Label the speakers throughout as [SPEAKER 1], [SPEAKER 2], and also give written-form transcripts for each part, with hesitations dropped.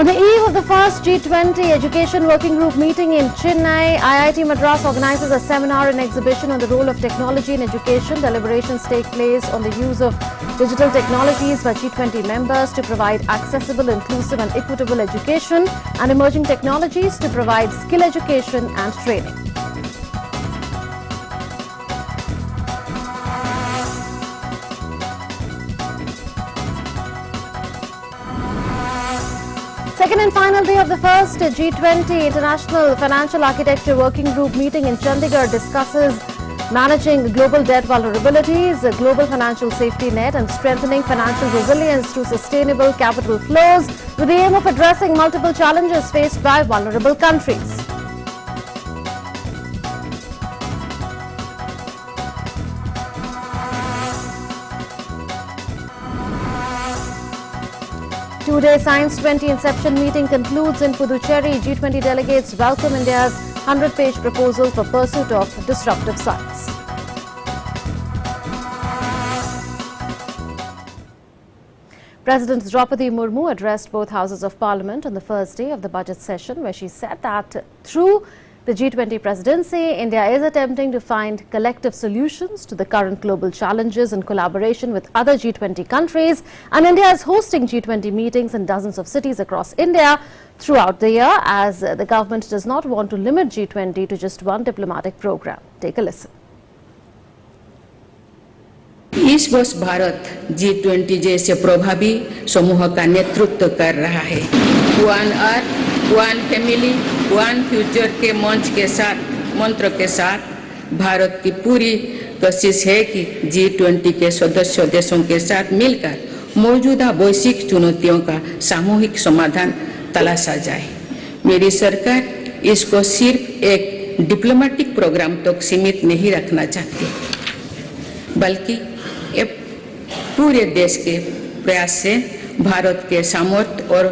[SPEAKER 1] On the eve of the first G20 Education Working Group meeting in Chennai, IIT Madras organizes a seminar and exhibition on the role of technology in education. Deliberations take place on the use of digital technologies by G20 members to provide accessible, inclusive and equitable education, and emerging technologies to provide skill education and training. Second and final day of the first G20 International Financial Architecture Working Group meeting in Chandigarh discusses managing global debt vulnerabilities, a global financial safety net and strengthening financial resilience through sustainable capital flows with the aim of addressing multiple challenges faced by vulnerable countries. Two-day Science 20 Inception meeting concludes in Puducherry. G20 delegates welcome India's 100-page proposal for pursuit of disruptive science. President Draupadi Murmu addressed both houses of parliament on the first day of the budget session, where she said that through the G20 presidency, India is attempting to find collective solutions to the current global challenges in collaboration with other G20 countries, and India is hosting G20 meetings in dozens of cities across India throughout the year, as the government does not want to limit G20 to just one diplomatic program. Take a listen.
[SPEAKER 2] इस वर्ष Bharat G20 जैसे प्रभावी समूह का नेतृत्व कर रहा है। One earth, one family, one future के मंत्र के साथ भारत की पूरी कोशिश है कि G20 के सदस्य देशों के साथ मिलकर मौजूदा वैश्विक चुनौतियों का सामूहिक समाधान तलाशा जाए। मेरी सरकार इसको सिर्फ एक डिप्लोमेटिक प्रोग्राम तक सीमित नहीं रखना चाहती, बल्कि पूरे देश के प्रयास से भारत के सामर्थ्य और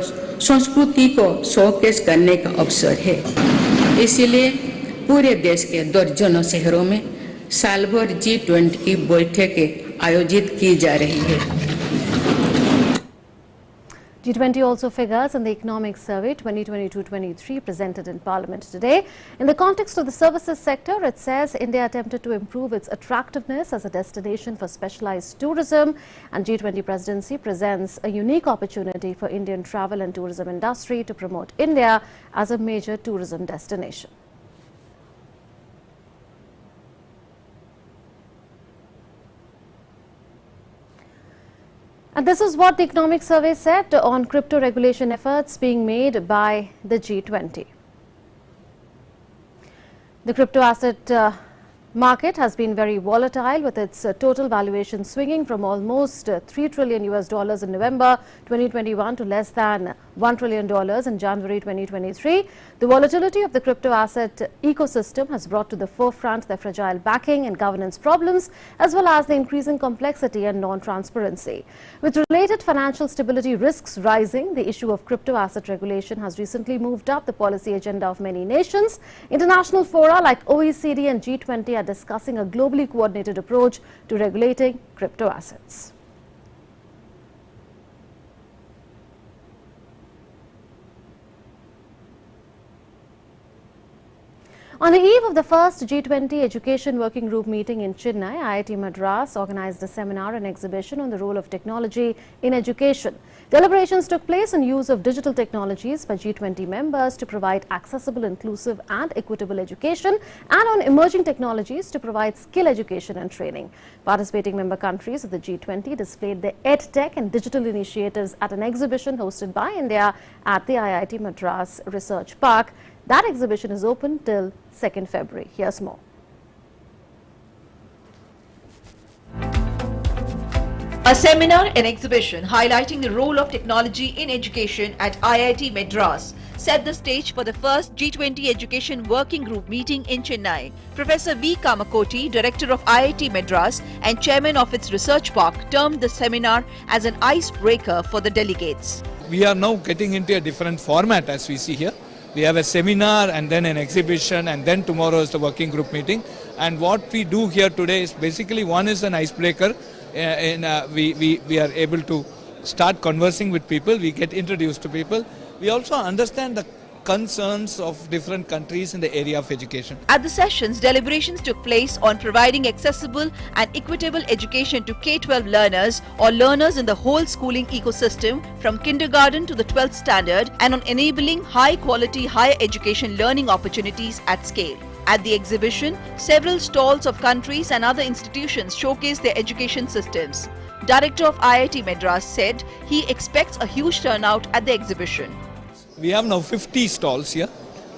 [SPEAKER 2] संस्कृति को शोकेस करने का अवसर है। इसलिए पूरे देश के दर्जनों शहरों में साल भर G20 की बैठकें आयोजित की जा रही है।
[SPEAKER 1] G20 also figures in the Economic Survey 2022-23 presented in Parliament today. In the context of the services sector, it says India attempted to improve its attractiveness as a destination for specialized tourism, and G20 presidency presents a unique opportunity for Indian travel and tourism industry to promote India as a major tourism destination. And this is what the Economic Survey said on crypto regulation efforts being made by the G20. The crypto asset market has been very volatile, with its total valuation swinging from almost $3 trillion in November 2021 to less than $1 trillion in January 2023. The volatility of the crypto asset ecosystem has brought to the forefront the fragile backing and governance problems, as well as the increasing complexity and non-transparency. With related financial stability risks rising, the issue of crypto asset regulation has recently moved up the policy agenda of many nations. International fora like OECD and G20 are discussing a globally coordinated approach to regulating crypto assets. On the eve of the first G20 Education Working Group meeting in Chennai, IIT Madras organized a seminar and exhibition on the role of technology in education. Deliberations took place on use of digital technologies by G20 members to provide accessible, inclusive and equitable education, and on emerging technologies to provide skill education and training. Participating member countries of the G20 displayed their EdTech and digital initiatives at an exhibition hosted by India at the IIT Madras Research Park. That exhibition is open till 2nd February. Here's more.
[SPEAKER 3] A seminar and exhibition highlighting the role of technology in education at IIT Madras set the stage for the first G20 Education Working Group meeting in Chennai. Professor V. Kamakoti, Director of IIT Madras and Chairman of its research park, termed the seminar as an icebreaker for the delegates.
[SPEAKER 4] We are now getting into a different format, as we see here. We have a seminar and then an exhibition, and then tomorrow is the working group meeting. And what we do here today is basically, one is an icebreaker. We are able to start conversing with people. We get introduced to people. We also understand the concerns of different countries in the area of education.
[SPEAKER 3] At the sessions, deliberations took place on providing accessible and equitable education to K-12 learners or learners in the whole schooling ecosystem from kindergarten to the 12th standard, and on enabling high-quality higher education learning opportunities at scale. At the exhibition, several stalls of countries and other institutions showcased their education systems. Director of IIT Madras said he expects a huge turnout at the exhibition.
[SPEAKER 4] We have now 50 stalls here,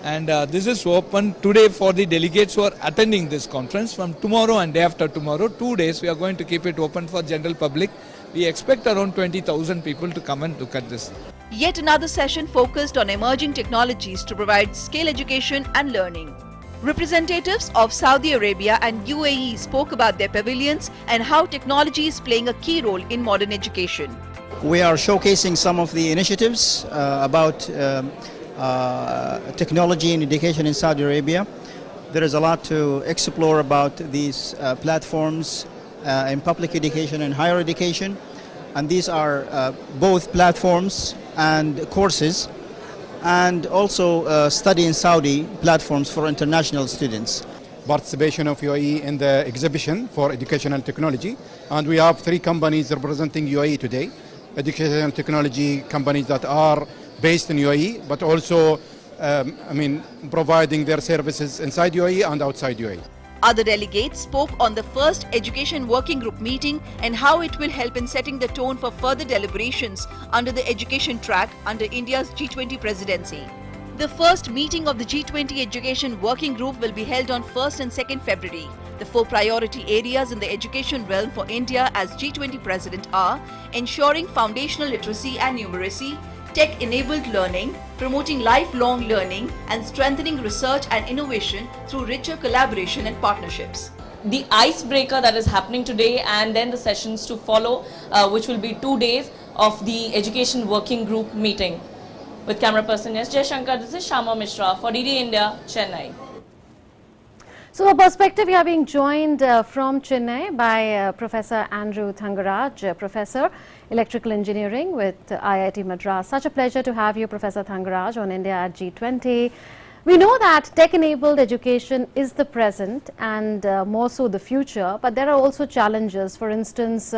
[SPEAKER 4] and this is open today for the delegates who are attending this conference. From tomorrow and day after tomorrow, 2 days, we are going to keep it open for general public. We expect around 20,000 people to come and look at this.
[SPEAKER 3] Yet another session focused on emerging technologies to provide skill education and learning. Representatives of Saudi Arabia and UAE spoke about their pavilions and how technology is playing a key role in modern education.
[SPEAKER 5] We are showcasing some of the initiatives about technology in education in Saudi Arabia. There is a lot to explore about these platforms in public education and higher education. And these are both platforms and courses, and also study in Saudi platforms for international students.
[SPEAKER 6] Participation of UAE in the exhibition for educational technology, and we have 3 companies representing UAE today. Educational technology companies that are based in UAE, but also providing their services inside UAE and outside UAE.
[SPEAKER 3] Other delegates spoke on the first Education Working Group meeting and how it will help in setting the tone for further deliberations under the education track under India's G20 presidency. The first meeting of the G20 Education Working Group will be held on 1st and 2nd February. The 4 priority areas in the education realm for India as G20 president are ensuring foundational literacy and numeracy, tech-enabled learning, promoting lifelong learning, and strengthening research and innovation through richer collaboration and partnerships.
[SPEAKER 7] The icebreaker that is happening today, and then the sessions to follow, which will be 2 days of the Education Working Group meeting. With camera person S. Shankar, this is Shama Mishra for DD India, Chennai.
[SPEAKER 1] So, for perspective, we are being joined from Chennai by Professor Andrew Thangaraj, Professor Electrical Engineering with IIT Madras. Such a pleasure to have you, Professor Thangaraj, on India at G20. We know that tech-enabled education is the present and more so the future, but there are also challenges. For instance,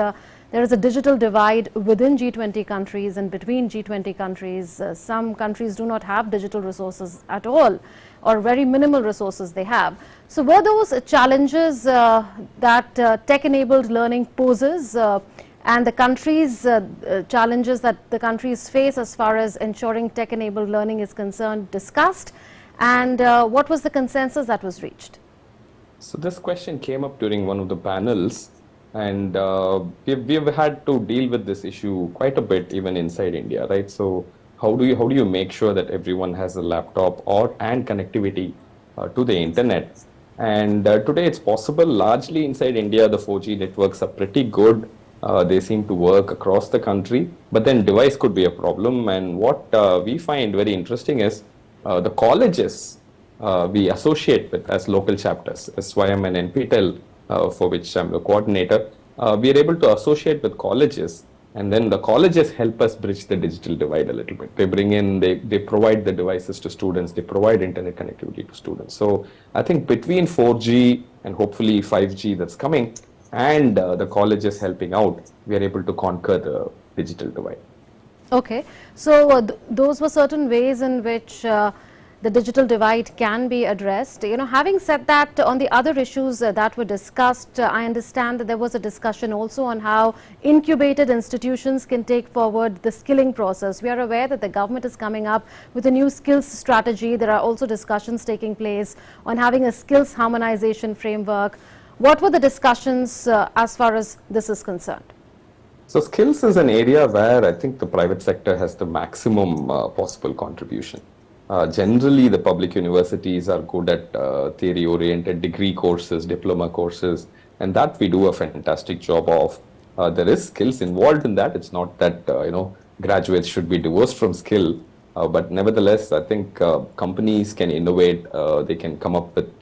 [SPEAKER 1] there is a digital divide within G20 countries and between G20 countries. Some countries do not have digital resources at all, or very minimal resources they have. So were those challenges that tech-enabled learning poses and the countries' challenges that the countries face as far as ensuring tech-enabled learning is concerned discussed, and what was the consensus that was reached?
[SPEAKER 8] So this question came up during one of the panels, and we've had to deal with this issue quite a bit even inside India, right? So how do you make sure that everyone has a laptop and connectivity to the internet? And today it's possible largely inside India. The 4G networks are pretty good. They seem to work across the country, but then device could be a problem. And what we find very interesting is the colleges we associate with as local chapters. That's why I'm an NPTEL, for which I'm the coordinator. We are able to associate with colleges, and then the colleges help us bridge the digital divide a little bit. They bring in, they provide the devices to students, they provide internet connectivity to students. So I think between 4G and hopefully 5G that's coming, and the colleges helping out, we are able to conquer the digital divide.
[SPEAKER 1] Okay, so those were certain ways in which the digital divide can be addressed. You know, having said that, on the other issues that were discussed, I understand that there was a discussion also on how incubated institutions can take forward the skilling process. We are aware that the government is coming up with a new skills strategy. There are also discussions taking place on having a skills harmonization framework. What were the discussions as far as this is concerned?
[SPEAKER 8] So skills is an area where I think the private sector has the maximum possible contribution. Generally, the public universities are good at theory-oriented degree courses, diploma courses, and that we do a fantastic job of. There is skills involved in that. It's not that graduates should be divorced from skill, but nevertheless, I think companies can innovate. They can come up with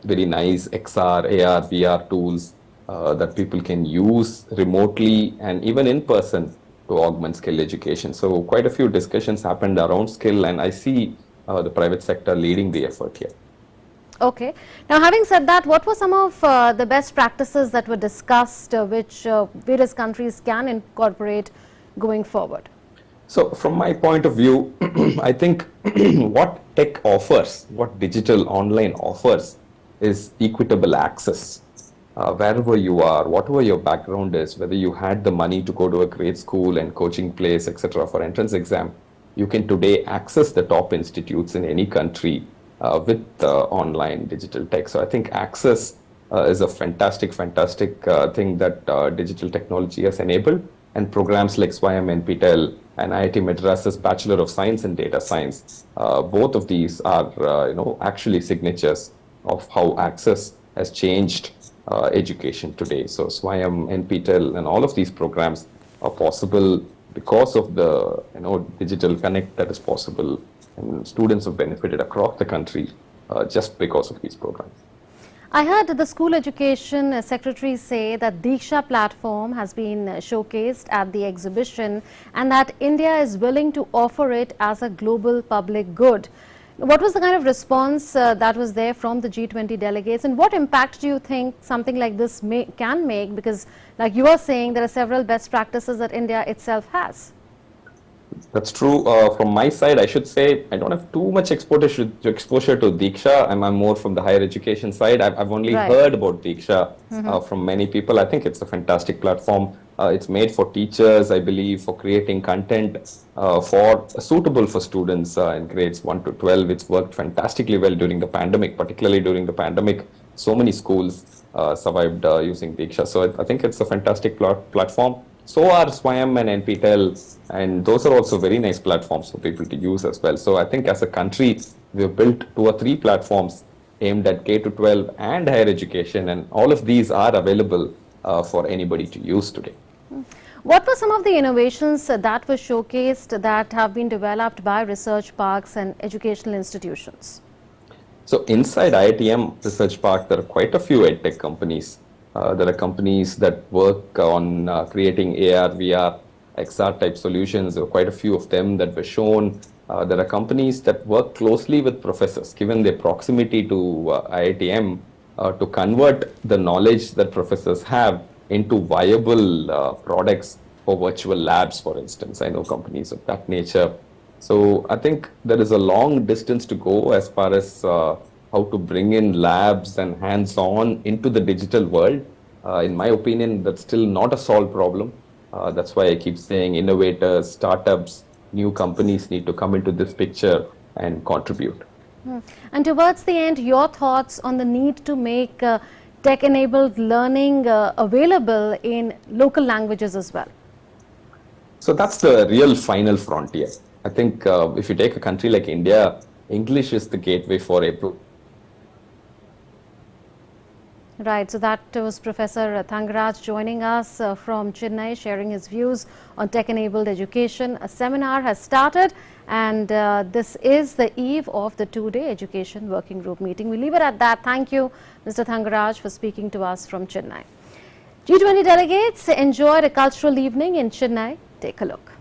[SPEAKER 8] very nice XR, AR, VR tools that people can use remotely and even in person to augment skill education. So quite a few discussions happened around skill, and I see the private sector leading the effort here.
[SPEAKER 1] Okay. Now, having said that, what were some of the best practices that were discussed, which various countries can incorporate going forward?
[SPEAKER 8] So from my point of view, I think what tech offers, what digital online offers is equitable access. Wherever you are, whatever your background is, whether you had the money to go to a great school and coaching place, etc., for entrance exam, you can today access the top institutes in any country with online digital tech. So I think access is a fantastic thing that digital technology has enabled, and programs like SWAYAM, NPTEL, and IIT Madras's Bachelor of Science in Data Science, both of these are actually signatures of how access has changed education today. So SWAYAM, NPTEL, and all of these programs are possible because of the digital connect that is possible, and students have benefited across the country just because of these programs.
[SPEAKER 1] I heard the school education secretary say that Diksha platform has been showcased at the exhibition and that India is willing to offer it as a global public good. What was the kind of response that was there from the G20 delegates, and what impact do you think something like this can make? Because like you are saying, there are several best practices that India itself has.
[SPEAKER 8] That's true. From my side, I should say I don't have too much exposure to Diksha. I'm more from the higher education side. I've only heard about Diksha from many people. I think it's a fantastic platform. It's made for teachers, I believe, for creating content suitable for students in grades 1 to 12. It's worked fantastically well during the pandemic, particularly during the pandemic. So many schools survived using Diksha. So I think it's a fantastic platform. So are SWAYAM and NPTEL, and those are also very nice platforms for people to use as well. So I think as a country, we've built 2 or 3 platforms aimed at K-12 and higher education, and all of these are available for anybody to use today.
[SPEAKER 1] What were some of the innovations that were showcased that have been developed by research parks and educational institutions?
[SPEAKER 8] So inside IITM Research Park, there are quite a few edtech companies. There are companies that work on creating AR, VR, XR type solutions. There are quite a few of them that were shown. There are companies that work closely with professors, given their proximity to IITM, to convert the knowledge that professors have into viable products for virtual labs, for instance. I know companies of that nature. So I think there is a long distance to go as far as how to bring in labs and hands-on into the digital world. In my opinion, that's still not a solved problem. That's why I keep saying innovators, startups, new companies need to come into this picture and contribute.
[SPEAKER 1] And towards the end, your thoughts on the need to make tech-enabled learning available in local languages as well?
[SPEAKER 8] So that's the real final frontier. I think if you take a country like India, English is the gateway for everyone.
[SPEAKER 1] Right, so that was Professor Thangaraj joining us from Chennai, sharing his views on tech-enabled education. A seminar has started, and this is the eve of the 2-day education working group meeting. We leave it at that. Thank you, Mr. Thangaraj, for speaking to us from Chennai. G20 delegates enjoyed a cultural evening in Chennai. Take a look.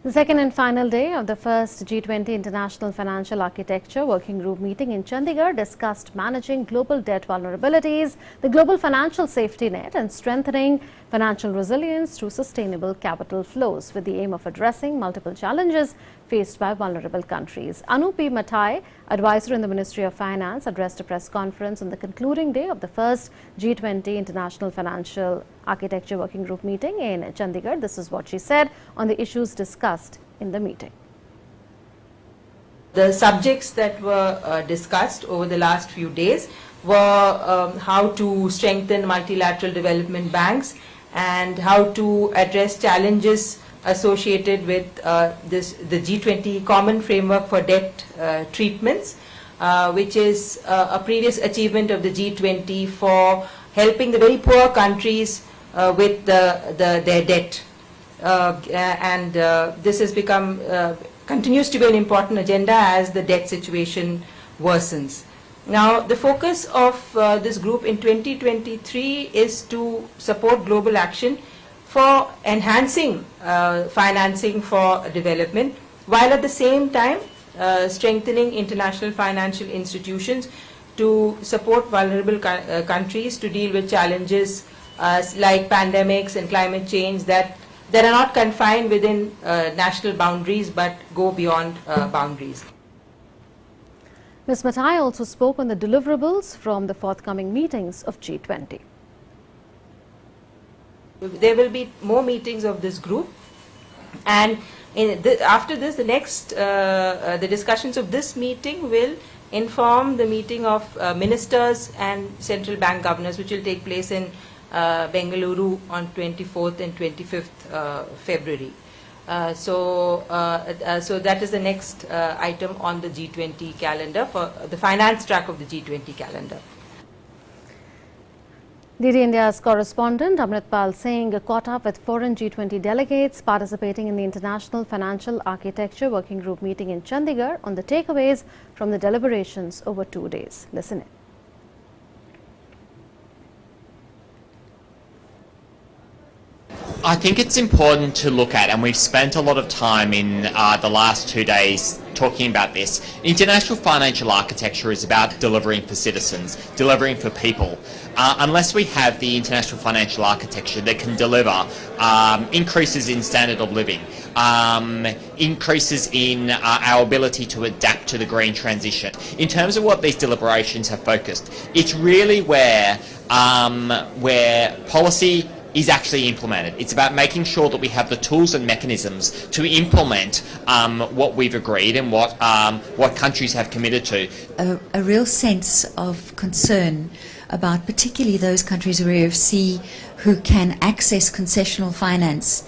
[SPEAKER 1] The second and final day of the first G20 International Financial Architecture Working Group meeting in Chandigarh discussed managing global debt vulnerabilities, the global financial safety net and strengthening financial resilience through sustainable capital flows with the aim of addressing multiple challenges faced by vulnerable countries. Anu P. Mathai, advisor in the Ministry of Finance, addressed a press conference on the concluding day of the first G20 International Financial Architecture Working Group meeting in Chandigarh. This is what she said on the issues discussed in the meeting.
[SPEAKER 9] The subjects that were discussed over the last few days were how to strengthen multilateral development banks and how to address challenges associated with the G20 Common Framework for Debt Treatments, which is a previous achievement of the G20 for helping the very poor countries with their debt. This has become, continues to be an important agenda as the debt situation worsens. Now, the focus of this group in 2023 is to support global action for enhancing financing for development, while at the same time strengthening international financial institutions to support vulnerable countries to deal with challenges like pandemics and climate change that are not confined within national boundaries but go beyond boundaries.
[SPEAKER 1] Ms. Mathai also spoke on the deliverables from the forthcoming meetings of G20.
[SPEAKER 9] There will be more meetings of this group, and after this, the next the discussions of this meeting will inform the meeting of ministers and central bank governors, which will take place in Bengaluru on 24th and 25th February. So that is the next item on the G20 calendar for the finance track of the G20 calendar.
[SPEAKER 1] DD India's correspondent Amritpal Singh caught up with foreign G20 delegates participating in the International Financial Architecture Working Group meeting in Chandigarh on the takeaways from the deliberations over 2 days. Listen in.
[SPEAKER 10] I think it's important to look at, and we've spent a lot of time in the last 2 days talking about this. International financial architecture is about delivering for citizens, delivering for people. Unless we have the international financial architecture that can deliver increases in standard of living, increases in our ability to adapt to the green transition. In terms of what these deliberations have focused, it's really where policy is actually implemented. It's about making sure that we have the tools and mechanisms to implement what we've agreed and what countries have committed to.
[SPEAKER 11] A real sense of concern about particularly those countries where OFC who can access concessional finance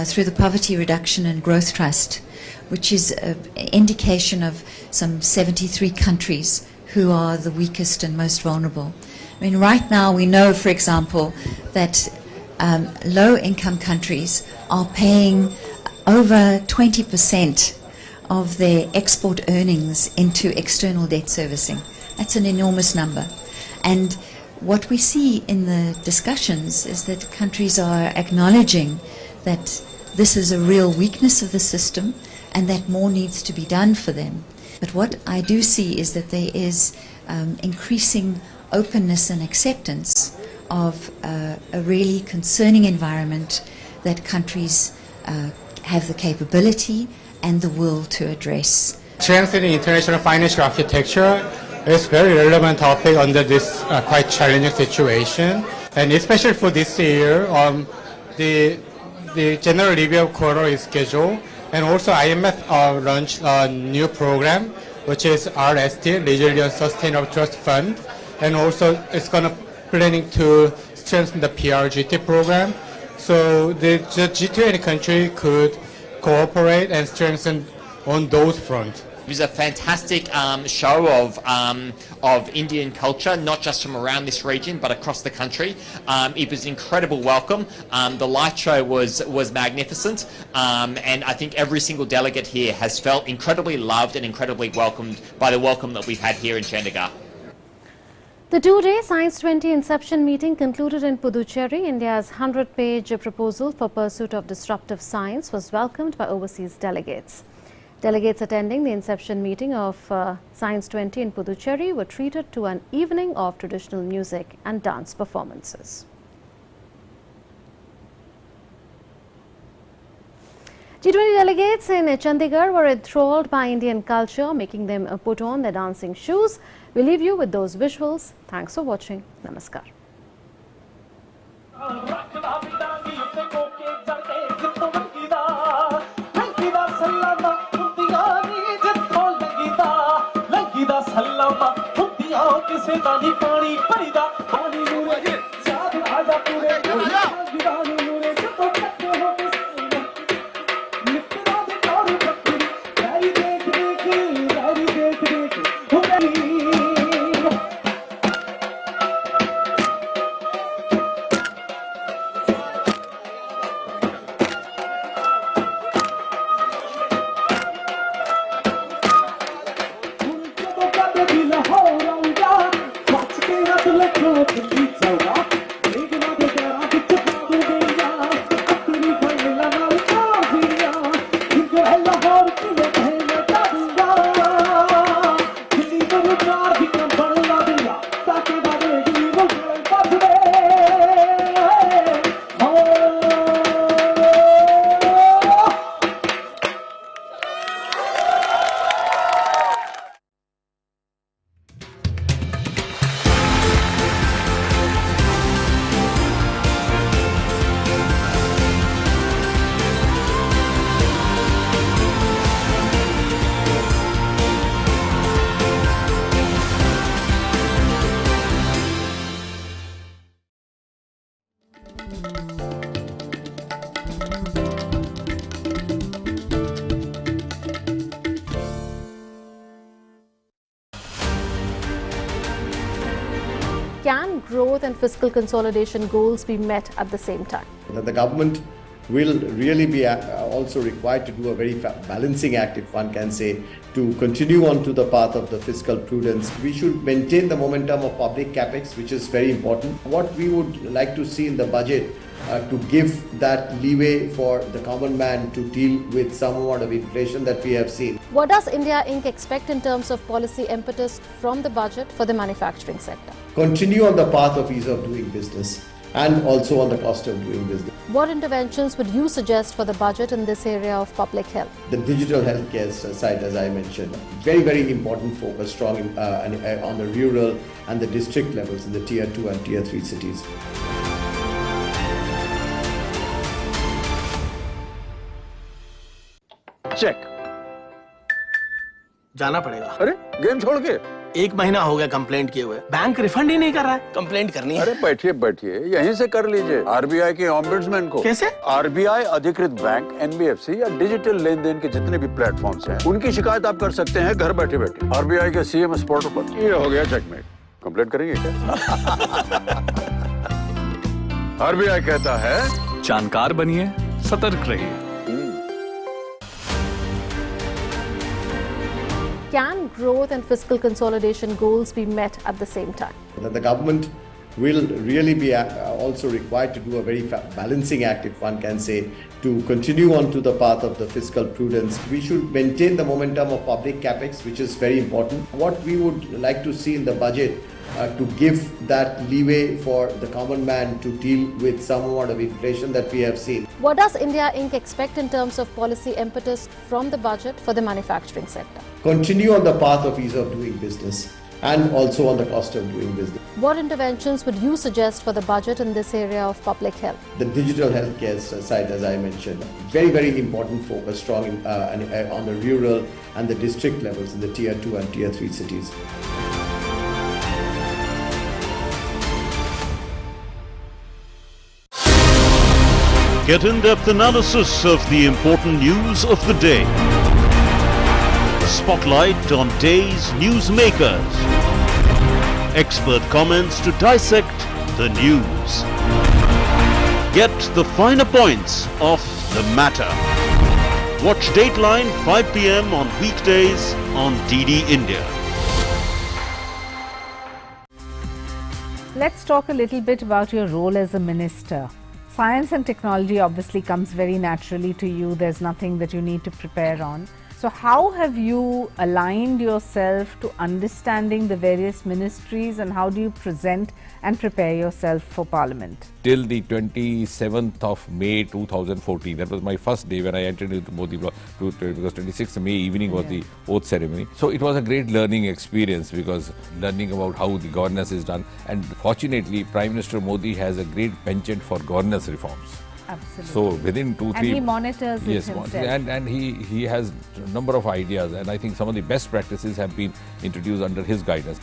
[SPEAKER 11] through the Poverty Reduction and Growth Trust, which is an indication of some 73 countries who are the weakest and most vulnerable. I mean, right now we know, for example, that low-income countries are paying over 20% of their export earnings into external debt servicing. That's an enormous number. And what we see in the discussions is that countries are acknowledging that this is a real weakness of the system and that more needs to be done for them. But what I do see is that there is increasing openness and acceptance of a really concerning environment that countries have the capability and the will to address.
[SPEAKER 12] Strengthening international financial architecture is a very relevant topic under this quite challenging situation, and especially for this year, the general review of quarter is scheduled, and also IMF launched a new program, which is RST, Resilient Sustainable Trust Fund, and also it's going to planning to strengthen the PRGT program. So the G20 country could cooperate and strengthen on those fronts.
[SPEAKER 10] It was a fantastic show of Indian culture, not just from around this region, but across the country. It was incredible welcome. The light show was magnificent, and I think every single delegate here has felt incredibly loved and incredibly welcomed by the welcome that we've had here in Chandigarh.
[SPEAKER 1] The two-day Science 20 Inception meeting concluded in Puducherry. India's 100-page proposal for pursuit of disruptive science was welcomed by overseas delegates. Delegates attending the Inception meeting of Science 20 in Puducherry were treated to an evening of traditional music and dance performances. G20 delegates in Chandigarh were enthralled by Indian culture, making them put on their dancing shoes. We leave you with those visuals. Thanks for watching. Namaskar. Can growth and fiscal consolidation goals be met at the same time?
[SPEAKER 13] The government will really be also required to do a very balancing act, if one can say, to continue on to the path of the fiscal prudence. We should maintain the momentum of public capex, which is very important. What we would like to see in the budget to give that leeway for the common man to deal with some amount of inflation that we have seen.
[SPEAKER 1] What does India Inc. expect in terms of policy impetus from the budget for the manufacturing sector?
[SPEAKER 13] Continue on the path of ease of doing business and also on the cost of doing business.
[SPEAKER 1] What interventions would you suggest for the budget in this area of public health?
[SPEAKER 13] The digital healthcare side, as I mentioned, very, very important focus, strong on the rural and the district levels in the tier 2 and tier 3 cities.
[SPEAKER 14] Check
[SPEAKER 15] जाना पड़ेगा।
[SPEAKER 14] अरे game छोड़ के
[SPEAKER 15] 1 महीना हो गया complaint किए हुए, बैंक रिफंड ही नहीं कर रहा है। कंप्लेंट करनी है।
[SPEAKER 14] अरे बैठिए बैठिए यहीं से कर लीजिए आरबीआई के ऑम्बुड्समैन को।
[SPEAKER 15] कैसे?
[SPEAKER 14] आरबीआई अधिकृत बैंक, एनबीएफसी या डिजिटल लेन देन के जितने भी प्लेटफॉर्म्स हैं, उनकी शिकायत आप कर सकते हैं घर बैठे बैठे आरबीआई के सीएमएस पोर्टल पर। ये हो गया चेकमेट। कंप्लेंट करेंगे क्या? आरबीआई कहता है
[SPEAKER 16] जानकार बनिए, सतर्क रहिए।
[SPEAKER 1] Can growth and fiscal consolidation goals be met at the same time?
[SPEAKER 13] The government will really be also required to do a very balancing act, if one can say, to continue on to the path of the fiscal prudence. We should maintain the momentum of public capex, which is very important. What we would like to see in the budget to give that leeway for the common man to deal with some amount of inflation that we have seen.
[SPEAKER 1] What does India Inc. expect in terms of policy impetus from the budget for the manufacturing sector?
[SPEAKER 13] Continue on the path of ease of doing business and also on the cost of doing business.
[SPEAKER 1] What interventions would you suggest for the budget in this area of public health?
[SPEAKER 13] The digital healthcare side, as I mentioned, very, very important focus, strong on the rural and the district levels in the tier 2 and tier 3 cities.
[SPEAKER 17] Get in-depth analysis of the important news of the day. Spotlight on day's newsmakers. Expert comments to dissect the news. Get the finer points of the matter. Watch Dateline 5 p.m. on weekdays on DD India.
[SPEAKER 18] Let's talk a little bit about your role as a minister. Science and technology obviously comes very naturally to you. There's nothing that you need to prepare on. So how have you aligned yourself to understanding the various ministries, and how do you present and prepare yourself for Parliament?
[SPEAKER 19] Till the 27th of May 2014, that was my first day when I entered into Modi block, because 26th May evening was the oath ceremony. So it was a great learning experience, because learning about how the governance is done, and fortunately Prime Minister Modi has a great penchant for governance reforms.
[SPEAKER 18] Absolutely.
[SPEAKER 19] So within 2-3
[SPEAKER 18] and he monitors it himself.
[SPEAKER 19] And he has a number of ideas, and I think some of the best practices have been introduced under his guidance.